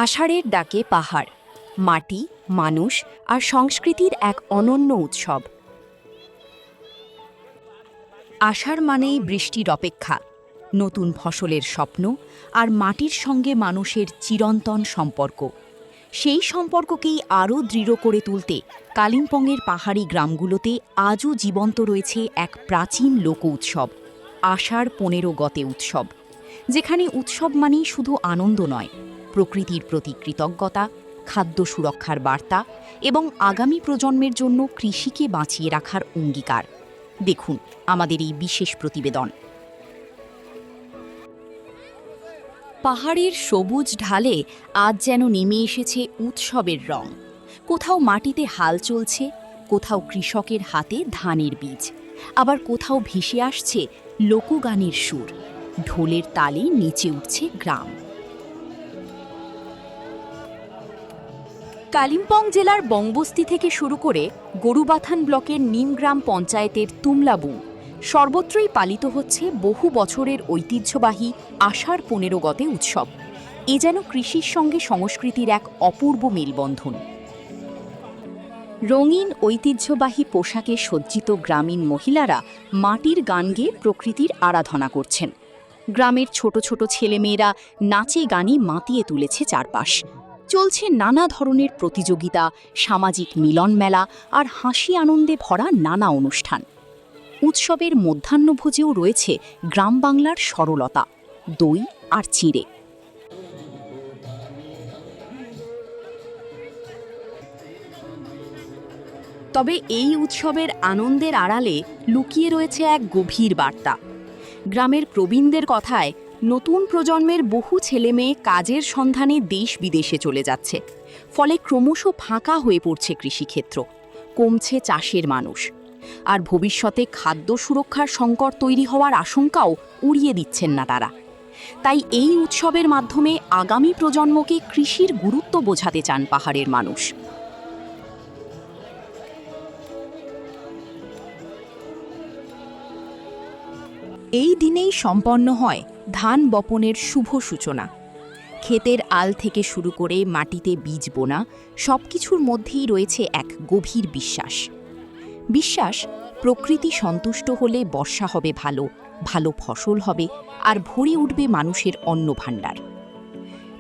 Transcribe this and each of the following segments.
আষাঢ়ের ডাকে পাহাড়, মাটি, মানুষ আর সংস্কৃতির এক অনন্য উৎসব। আষাঢ় মানেই বৃষ্টির অপেক্ষা, নতুন ফসলের স্বপ্ন আর মাটির সঙ্গে মানুষের চিরন্তন সম্পর্ক। সেই সম্পর্ককেই আরও দৃঢ় করে তুলতে কালিম্পংয়ের পাহাড়ি গ্রামগুলোতে আজও জীবন্ত রয়েছে এক প্রাচীন লোক উৎসব, আষাঢ় ১৫ গতে উৎসব, যেখানে উৎসব মানেই শুধু আনন্দ নয়, প্রকৃতির প্রতি কৃতজ্ঞতা, খাদ্য সুরক্ষার বার্তা এবং আগামী প্রজন্মের জন্য কৃষিকে বাঁচিয়ে রাখার অঙ্গীকার। দেখুন আমাদের এই বিশেষ প্রতিবেদন। পাহাড়ের সবুজ ঢালে আজ যেন নেমে এসেছে উৎসবের রং। কোথাও মাটিতে হাল চলছে, কোথাও কৃষকের হাতে ধানের বীজ, আবার কোথাও ভেসে আসছে লোকগানের সুর। ঢোলের তালে নেচে উঠছে গ্রাম। কালিম্পং জেলার বংবস্তি থেকে শুরু করে গরুবাথান ব্লকের নিমগ্রাম পঞ্চায়েতের তুমলাবুং সর্বত্রই পালিত হচ্ছে বহু বছরের ঐতিহ্যবাহী আষাঢ় ১৫ গতে উৎসব। এ যেন কৃষির সঙ্গে সংস্কৃতির এক অপূর্ব মেলবন্ধন। রঙিন ঐতিহ্যবাহী পোশাকে সজ্জিত গ্রামীণ মহিলারা মাটির গান গেয়ে প্রকৃতির আরাধনা করছেন। গ্রামের ছোট ছোট ছেলেমেয়েরা নাচে গানে মাতিয়ে তুলেছে চারপাশ। চলছে নানা ধরনের প্রতিযোগিতা, সামাজিক মিলন মেলা আর হাসি আনন্দে ভরা নানা অনুষ্ঠান। উৎসবের মধ্যাহ্নভোজেও রয়েছে গ্রাম বাংলার সরলতা, দই আর চিঁড়ে। তবে এই উৎসবের আনন্দের আড়ালে লুকিয়ে রয়েছে এক গভীর বার্তা। গ্রামের প্রবীণদের কথায়, নতুন প্রজন্মের বহু ছেলেমেয়ে কাজের সন্ধানে দেশ বিদেশে চলে যাচ্ছে, ফলে ক্রমশ ফাঁকা হয়ে পড়ছে কৃষিক্ষেত্র, কমছে চাষের মানুষ, আর ভবিষ্যতে খাদ্য সুরক্ষার সংকট তৈরি হওয়ার আশঙ্কাও উড়িয়ে দিচ্ছেন না তারা। তাই এই উৎসবের মাধ্যমে আগামী প্রজন্মকে কৃষির গুরুত্ব বোঝাতে চান পাহাড়ের মানুষ। এই দিনেই সম্পন্ন হয় ধান বপনের শুভ সূচনা। ক্ষেতের আল থেকে শুরু করে মাটিতে বীজ বোনা, সবকিছুর মধ্যেই রয়েছে এক গভীর বিশ্বাস প্রকৃতি সন্তুষ্ট হলে বর্ষা হবে ভালো, ভালো ফসল হবে আর ভরে উঠবে মানুষের অন্নভাণ্ডার।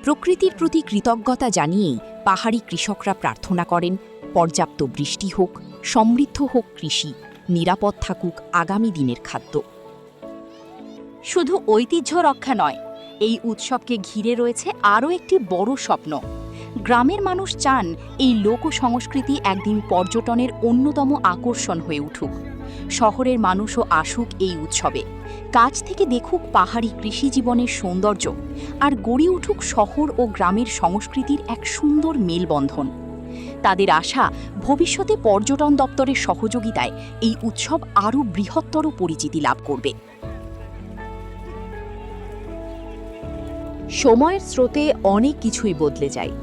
প্রকৃতির প্রতি কৃতজ্ঞতা জানিয়েই পাহাড়ি কৃষকরা প্রার্থনা করেন, পর্যাপ্ত বৃষ্টি হোক, সমৃদ্ধ হোক কৃষি, নিরাপদ থাকুক আগামী দিনের খাদ্য। শুধু ঐতিহ্য রক্ষা নয়, এই উৎসবকে ঘিরে রয়েছে আরও একটি বড় স্বপ্ন। গ্রামের মানুষ চান এই লোক সংস্কৃতি একদিন পর্যটনের অন্যতম আকর্ষণ হয়ে উঠুক। শহরের মানুষও আসুক এই উৎসবে, কাছ থেকে দেখুক পাহাড়ি কৃষি জীবনের সৌন্দর্য, আর গড়ে উঠুক শহর ও গ্রামের সংস্কৃতির এক সুন্দর মেলবন্ধন। তাদের আশা, ভবিষ্যতে পর্যটন দপ্তরের সহযোগিতায় এই উৎসব আরও বৃহত্তর পরিচিতি লাভ করবে। সময়ের স্রোতে অনেক কিছুই বদলে যায়,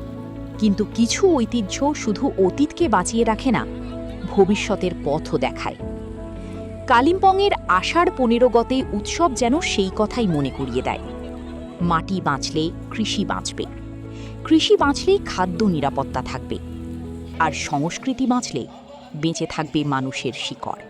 কিন্তু কিছু ঐতিহ্য শুধু অতীতকে বাঁচিয়ে রাখে না, ভবিষ্যতের পথও দেখায়। কালিম্পংয়ের আষাঢ় ১৫ গতে উৎসব যেন সেই কথাই মনে করিয়ে দেয়। মাটি বাঁচলে কৃষি বাঁচবে, কৃষি বাঁচলেই খাদ্য নিরাপত্তা থাকবে, আর সংস্কৃতি বাঁচলে বেঁচে থাকবে মানুষের শিকড়।